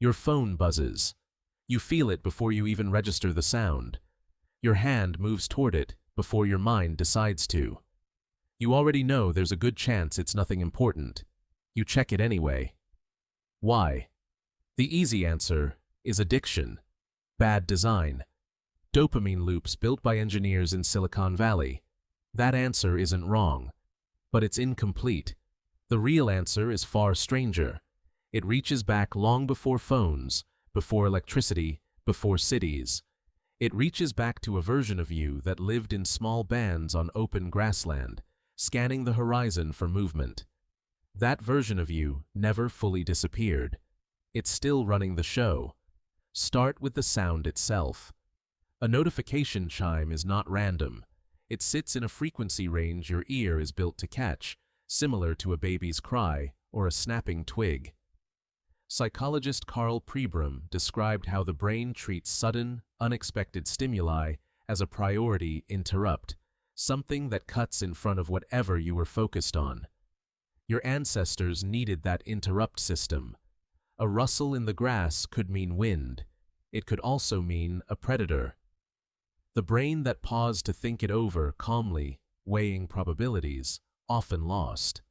Your phone buzzes. You feel it before you even register the sound. Your hand moves toward it before your mind decides to. You already know there's a good chance it's nothing important. You check it anyway. Why? The easy answer is addiction. Bad design. Dopamine loops built by engineers in Silicon Valley. That answer isn't wrong, but it's incomplete. The real answer is far stranger. It reaches back long before phones, before electricity, before cities. It reaches back to a version of you that lived in small bands on open grassland, scanning the horizon for movement. That version of you never fully disappeared. It's still running the show. Start with the sound itself. A notification chime is not random. It sits in a frequency range your ear is built to catch, similar to a baby's cry or a snapping twig. Psychologist Carl Pribram described how the brain treats sudden, unexpected stimuli as a priority interrupt, something that cuts in front of whatever you were focused on. Your ancestors needed that interrupt system. A rustle in the grass could mean wind. It could also mean a predator. The brain that paused to think it over calmly, weighing probabilities, often lost.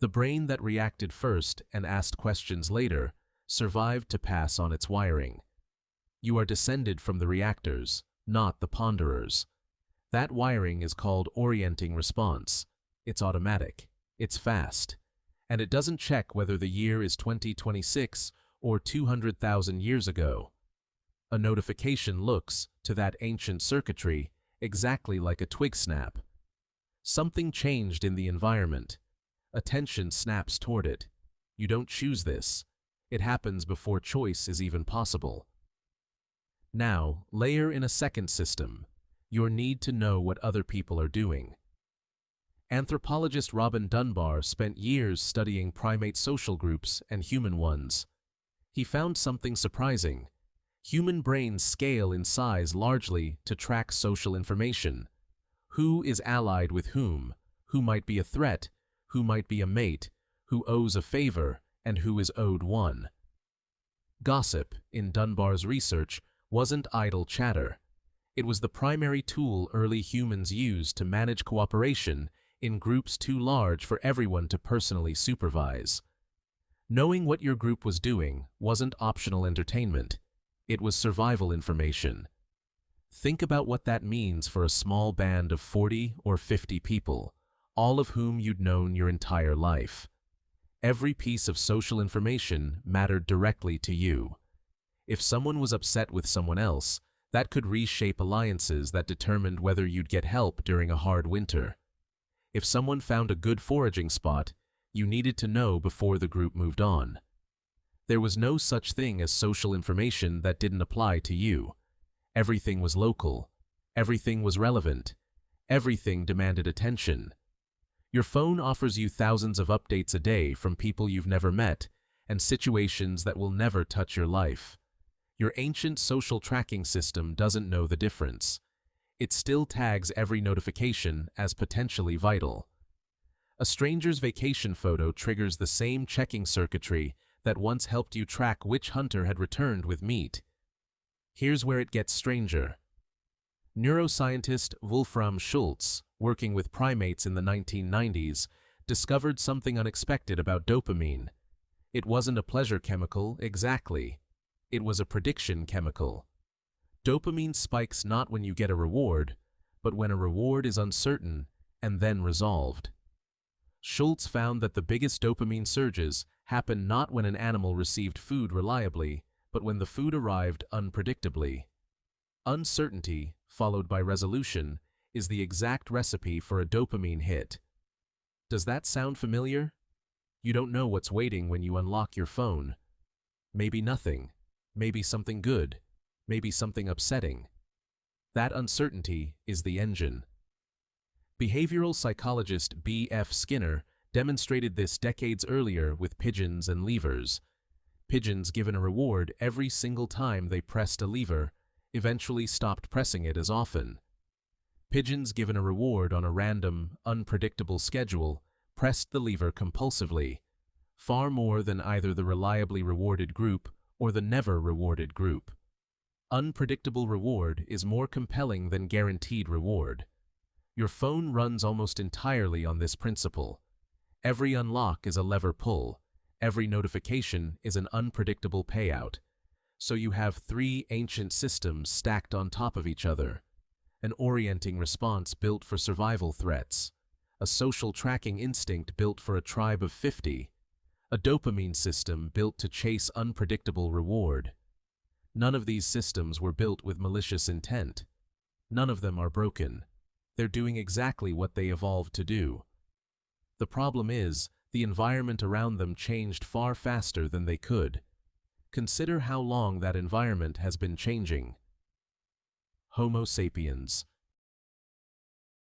The brain that reacted first and asked questions later survived to pass on its wiring. You are descended from the reactors, not the ponderers. That wiring is called orienting response. It's automatic. It's fast. And it doesn't check whether the year is 2026 or 200,000 years ago. A notification looks, to that ancient circuitry, exactly like a twig snap. Something changed in the environment. Attention snaps toward it. You don't choose this. It happens before choice is even possible. Now, layer in a second system, your need to know what other people are doing. Anthropologist Robin Dunbar spent years studying primate social groups and human ones. He found something surprising. Human brains scale in size largely to track social information. Who is allied with whom? Who might be a threat? Who might be a mate? Who owes a favor? And who is owed one? Gossip, in Dunbar's research, wasn't idle chatter. It was the primary tool early humans used to manage cooperation in groups too large for everyone to personally supervise. Knowing what your group was doing wasn't optional entertainment. It was survival information. Think about what that means for a small band of 40 or 50 people, all of whom you'd known your entire life. Every piece of social information mattered directly to you. If someone was upset with someone else, that could reshape alliances that determined whether you'd get help during a hard winter. If someone found a good foraging spot, you needed to know before the group moved on. There was no such thing as social information that didn't apply to you. Everything was local. Everything was relevant. Everything demanded attention. Your phone offers you thousands of updates a day from people you've never met and situations that will never touch your life. Your ancient social tracking system doesn't know the difference. It still tags every notification as potentially vital. A stranger's vacation photo triggers the same checking circuitry that once helped you track which hunter had returned with meat. Here's where it gets stranger. Neuroscientist Wolfram Schultz, working with primates in the 1990s, discovered something unexpected about dopamine. It wasn't a pleasure chemical exactly. It was a prediction chemical. Dopamine spikes not when you get a reward, but when a reward is uncertain and then resolved. Schultz found that the biggest dopamine surges happened not when an animal received food reliably, but when the food arrived unpredictably. Uncertainty, followed by resolution, is the exact recipe for a dopamine hit. Does that sound familiar? You don't know what's waiting when you unlock your phone. Maybe nothing. Maybe something good. Maybe something upsetting. That uncertainty is the engine. Behavioral psychologist B.F. Skinner demonstrated this decades earlier with pigeons and levers. Pigeons given a reward every single time they pressed a lever eventually stopped pressing it as often. Pigeons given a reward on a random, unpredictable schedule pressed the lever compulsively, far more than either the reliably rewarded group or the never rewarded group. Unpredictable reward is more compelling than guaranteed reward. Your phone runs almost entirely on this principle. Every unlock is a lever pull. Every notification is an unpredictable payout. So you have three ancient systems stacked on top of each other. An orienting response built for survival threats. A social tracking instinct built for a tribe of 50. A dopamine system built to chase unpredictable reward. None of these systems were built with malicious intent. None of them are broken. They're doing exactly what they evolved to do. The problem is, the environment around them changed far faster than they could. Consider how long that environment has been changing. Homo sapiens.